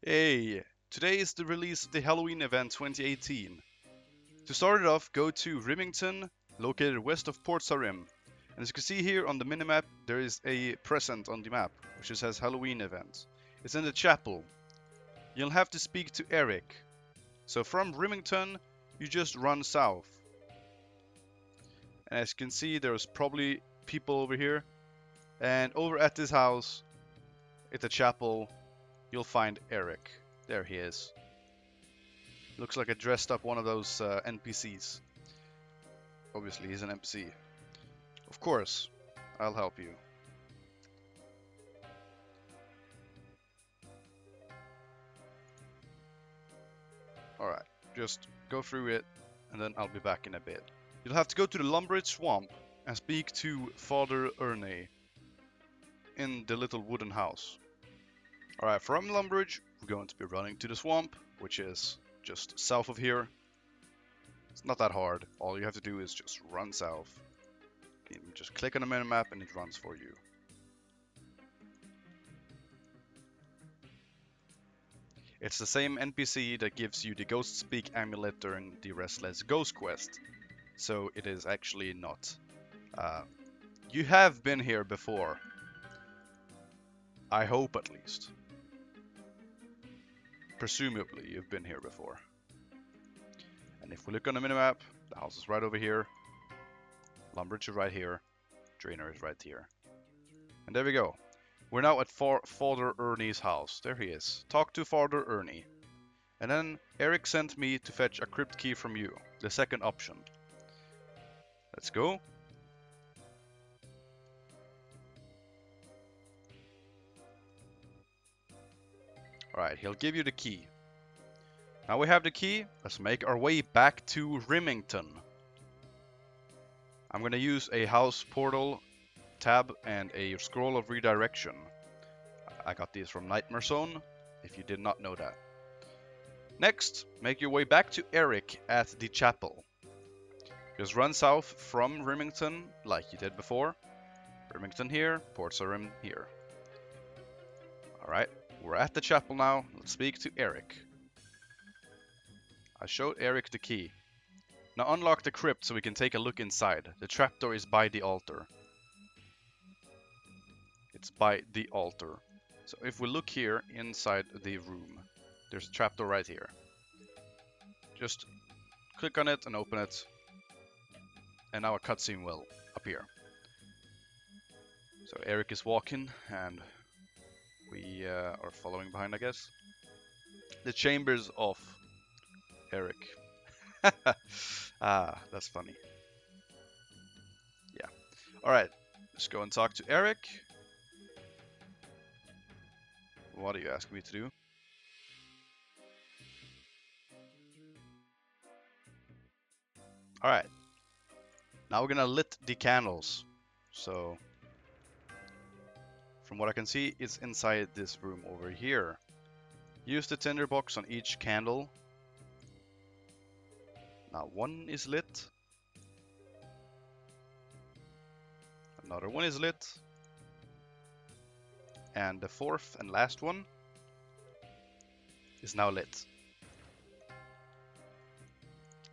Hey, today is the release of the Halloween event 2018. To start it off, go to Rimmington, located west of Port Sarim. And as you can see here on the minimap, there is a present on the map, which says Halloween event. It's in the chapel. You'll have to speak to Eric. So from Rimmington, you just run south. And as you can see, there's probably people over here. And over at this house, at the chapel, you'll find Eric. There he is. Looks like a dressed up one of those NPCs. Obviously, he's an NPC. Of course, I'll help you. Alright, just go through it, and then I'll be back in a bit. You'll have to go to the Lumbridge Swamp and speak to Father Ernie in the little wooden house. Alright, from Lumbridge, we're going to be running to the swamp, which is just south of here. It's not that hard. All you have to do is just run south. You can just click on the minimap and it runs for you. It's the same NPC that gives you the Ghost Speak amulet during the Restless Ghost quest. So it is actually not. You have been here before. I hope at least. Presumably you've been here before. And if we look on the minimap, the house is right over here. Lumbridge is right here. Draynor is right here. And there we go. We're now at Father Ernie's house. There he is. Talk to Father Ernie. And then Eric sent me to fetch a crypt key from you. The second option. Let's go. Alright, he'll give you the key. Now we have the key. Let's make our way back to Rimmington. I'm gonna use a house portal tab and a scroll of redirection. I got these from Nightmare Zone, if you did not know that. Next, make your way back to Eric at the chapel. Just run south from Rimmington, like you did before. Rimmington here, Port Sarim here. Alright, we're at the chapel now. Let's speak to Eric. I showed Eric the key. Now unlock the crypt so we can take a look inside. The trapdoor is by the altar. It's by the altar. So if we look here inside the room, there's a trapdoor right here. Just click on it and open it. And now a cutscene will appear. So Eric is walking and we are following behind, I guess. The chambers of Eric. That's funny. Yeah. Alright, let's go and talk to Eric. What are you asking me to do? Alright. Now we're gonna lit the candles. So, from what I can see, it's inside this room over here. Use the tinderbox on each candle. Now one is lit. Another one is lit. And the fourth and last one is now lit.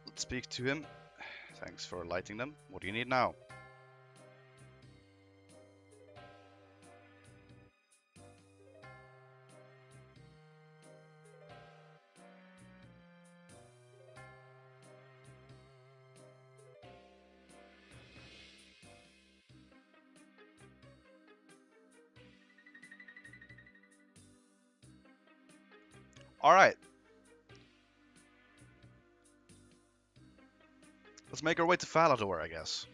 Let's speak to him. Thanks for lighting them. What do you need now? Alright. Let's make our way to Falador, I guess.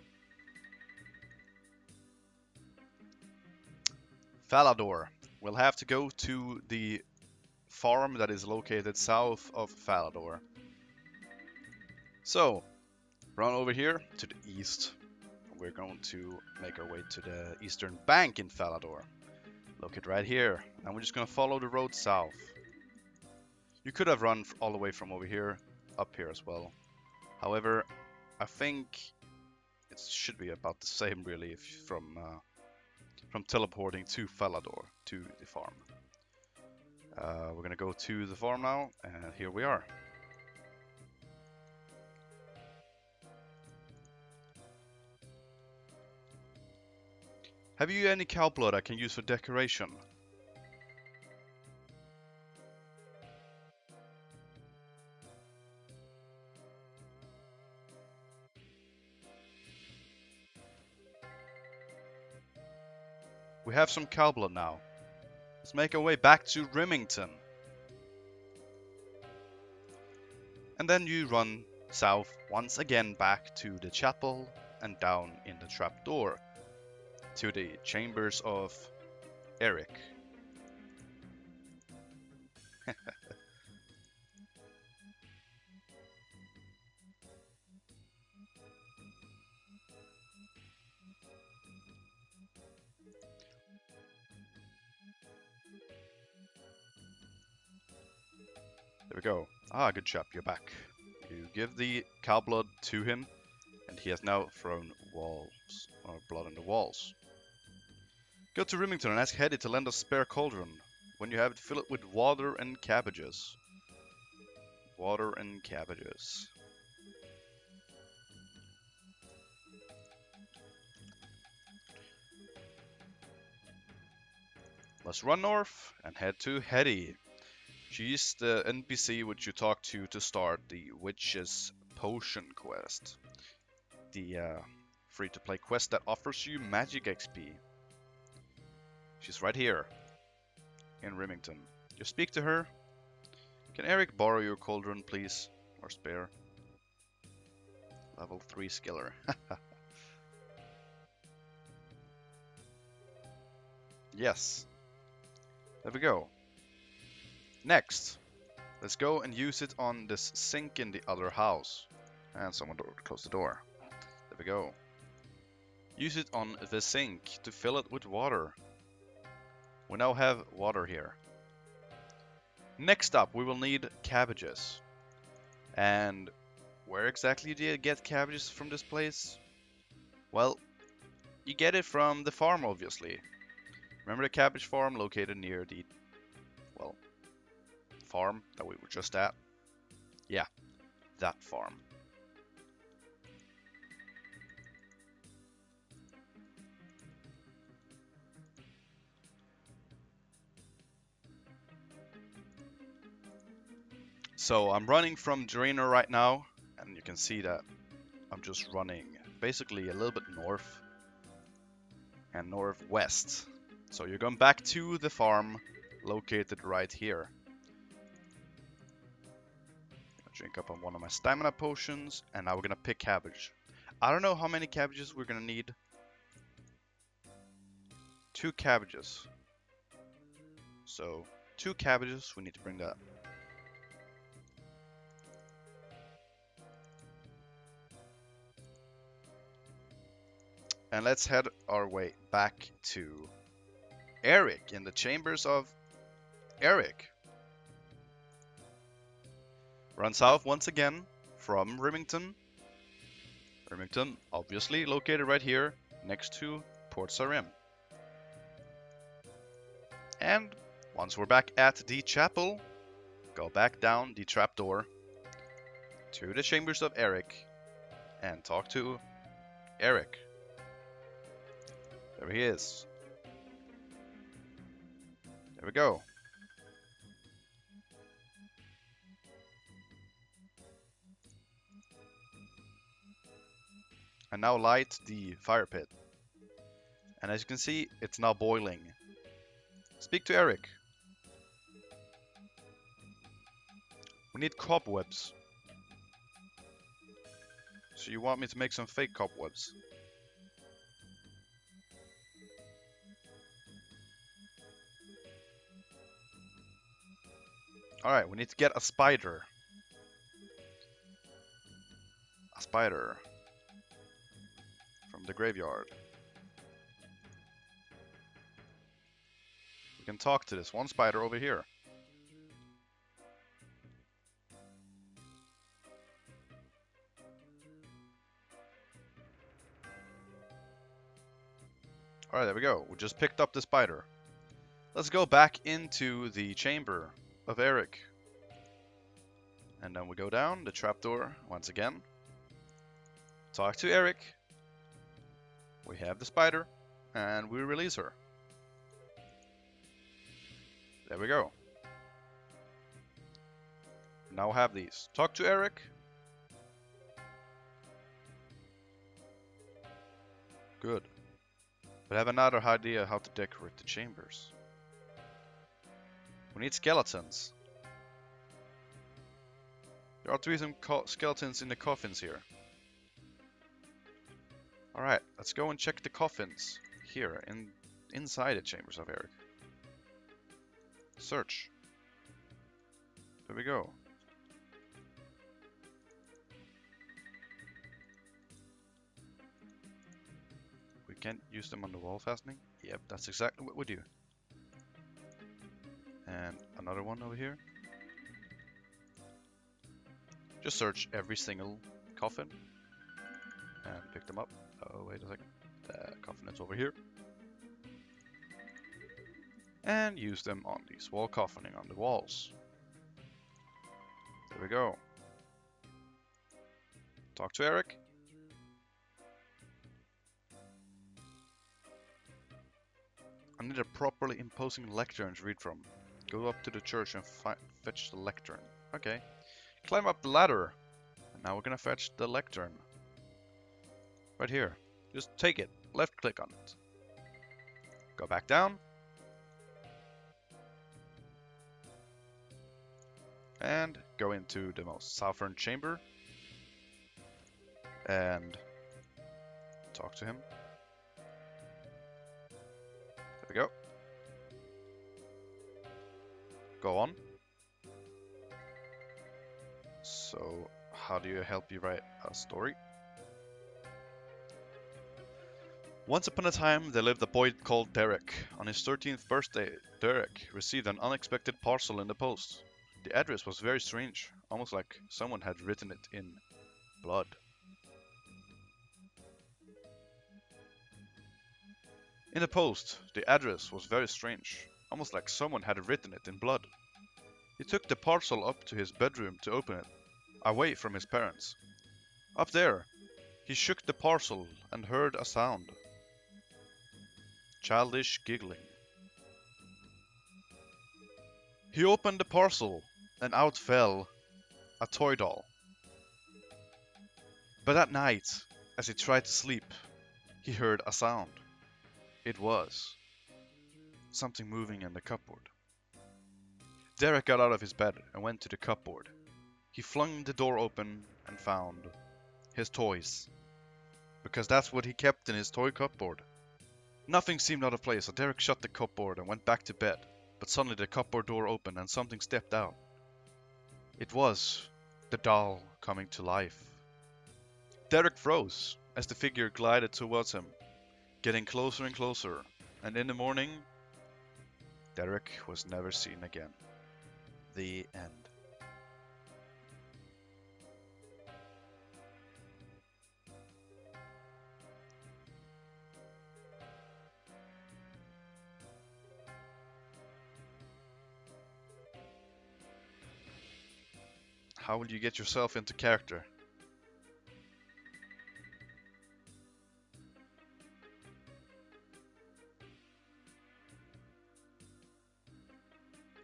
Falador. We'll have to go to the farm that is located south of Falador. So, run over here to the east. We're going to make our way to the eastern bank in Falador. Located right here. And we're just going to follow the road south. You could have run all the way from over here, up here as well. However, I think it should be about the same really if from teleporting to Falador, to the farm. We're gonna go to the farm now, and here we are. Have you any cow blood I can use for decoration? We have some cow blood now. Let's make our way back to Rimmington. And then you run south once again back to the chapel and down in the trapdoor to the chambers of Eric. There we go. Ah, good job, you're back. You give the cow blood to him, and he has now thrown walls, or blood on the walls. Go to Rimmington and ask Hetty to lend us spare cauldron. When you have it, fill it with water and cabbages. Water and cabbages. Let's run north and head to Hetty. She's the NPC which you talk to start the Witch's Potion quest. The free-to-play quest that offers you magic XP. She's right here in Rimmington. You speak to her. Can Eric borrow your cauldron, please? Or spare? Level 3 skiller. Yes. There we go. Next, let's go and use it on this sink in the other house. And someone close the door. There we go. Use it on the sink to fill it with water. We now have water here. Next up, we will need cabbages. And where exactly do you get cabbages from this place? Well, you get it from the farm, obviously. Remember the cabbage farm located near the, well, farm that we were just at? Yeah, that farm. So I'm running from Draynor right now, and you can see that I'm just running basically a little bit north and northwest. So you're going back to the farm located right here. Drink up on one of my stamina potions, and now we're gonna pick cabbage. I don't know how many cabbages we're gonna need. 2 cabbages. So 2 cabbages, we need to bring that. And let's head our way back to Eric in the chambers of Eric. Run south once again from Rimmington. Rimmington, obviously located right here next to Port Sarim. And once we're back at the chapel, go back down the trapdoor to the chambers of Eric and talk to Eric. There he is. There we go. And now light the fire pit. And as you can see, it's now boiling. Speak to Eric. We need cobwebs. So you want me to make some fake cobwebs? Alright, we need to get a spider. A spider. From the graveyard. We can talk to this one spider over here. Alright, there we go. We just picked up the spider. Let's go back into the chamber of Eric. And then we go down the trapdoor once again. Talk to Eric. We have the spider. And we release her. There we go. Now I have these. Talk to Eric. Good. But I have another idea how to decorate the chambers. We need skeletons. There ought to be some skeletons in the coffins here. Alright, let's go and check the coffins here inside the chambers of Eric. Search. There we go. We can't use them on the wall fastening? Yep, that's exactly what we do. And another one over here. Just search every single coffin and pick them up. Oh, wait a second. The coffin is over here. And use them on these wall coffining on the walls. There we go. Talk to Eric. I need a properly imposing lectern to read from. Go up to the church and fetch the lectern. Okay. Climb up the ladder. And now we're gonna fetch the lectern. Right here. Just take it. Left click on it. Go back down. And go into the most southern chamber. And talk to him. There we go. Go on. So, how do you help you write a story? Once upon a time, there lived a boy called Derek. On his 13th birthday, Derek received an unexpected parcel in the post. The address was very strange, almost like someone had written it in blood. In the post, the address was very strange, almost like someone had written it in blood. He took the parcel up to his bedroom to open it, away from his parents. Up there, he shook the parcel and heard a sound. Childish giggling. He opened the parcel, and out fell a toy doll. But at night, as he tried to sleep, he heard a sound. It was something moving in the cupboard. Derek got out of his bed and went to the cupboard. He flung the door open and found his toys, because that's what he kept in his toy cupboard. Nothing seemed out of place, so Derek shut the cupboard and went back to bed. But suddenly the cupboard door opened and something stepped out. It was the doll coming to life. Derek froze as the figure glided towards him, getting closer and closer, and in the morning, Derek was never seen again. The end. How will you get yourself into character?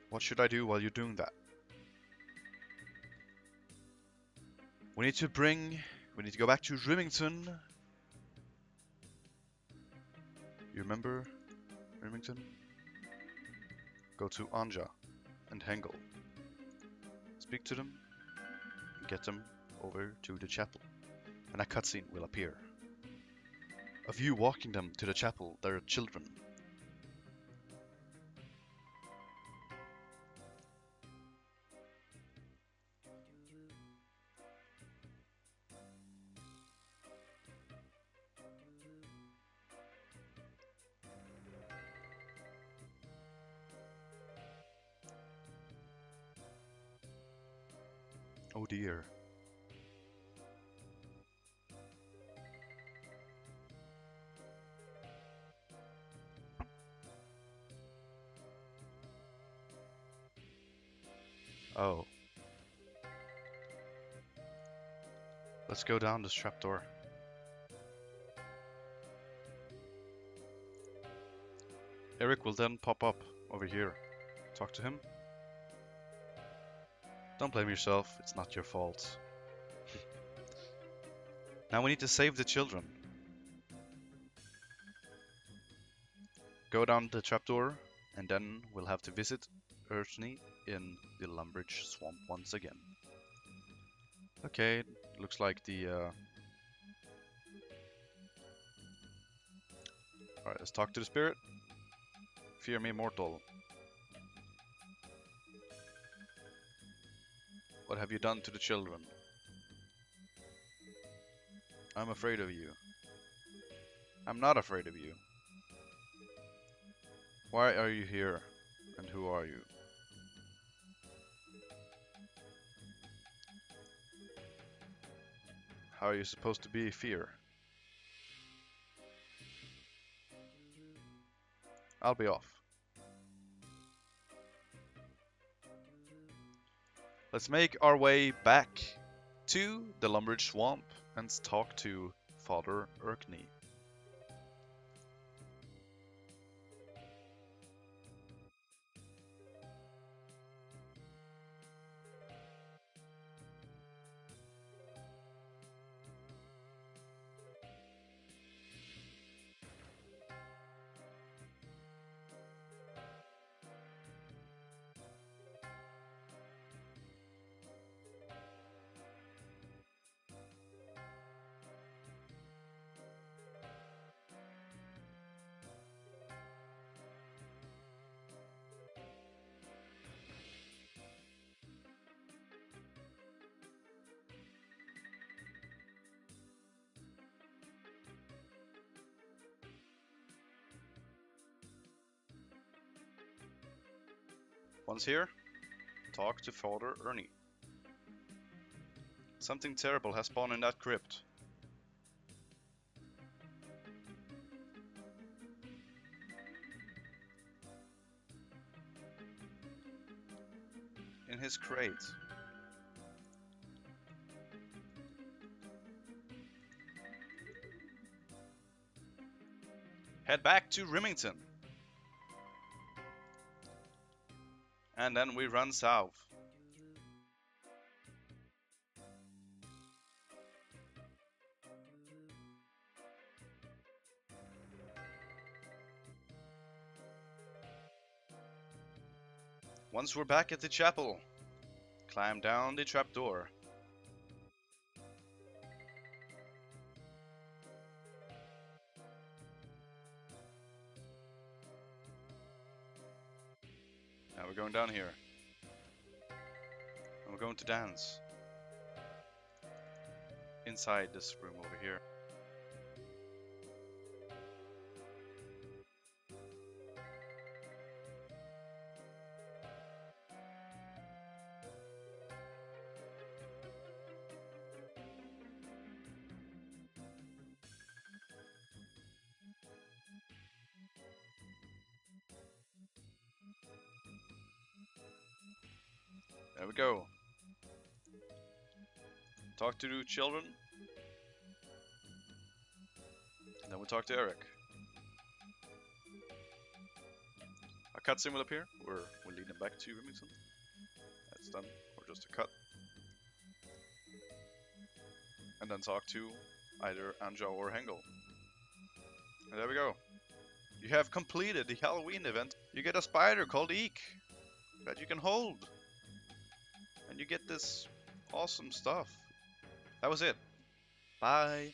What should I do while you're doing that? We need to go back to Rimmington. You remember Rimmington? Go to Anja and Hengel. Speak to them. Get them over to the chapel, and a cutscene will appear of you walking them to the chapel. There are children. Oh dear. Oh. Let's go down this trapdoor. Eric will then pop up over here. Talk to him. Don't blame yourself, it's not your fault. Now we need to save the children. Go down the trapdoor, and then we'll have to visit Urtney in the Lumbridge Swamp once again. Okay, looks like the... Alright, let's talk to the spirit. Fear me, mortal. What have you done to the children? I'm afraid of you. I'm not afraid of you. Why are you here? And who are you? How are you supposed to be fear? I'll be off. Let's make our way back to the Lumbridge Swamp and talk to Father Urkney. Once here, talk to Father Ernie. Something terrible has spawned in that crypt. In his crate. Head back to Rimmington. And then we run south. Once we're back at the chapel, climb down the trapdoor. Now we're going down here. And we're going to dance. Inside this room over here. There we go. Talk to the children. And then we talk to Eric. A cutscene will appear, where we lead him back to Rimmington. That's done, or just a cut. And then talk to either Anja or Hengel. And there we go. You have completed the Halloween event. You get a spider called Eek that you can hold. And you get this awesome stuff. That was it. Bye.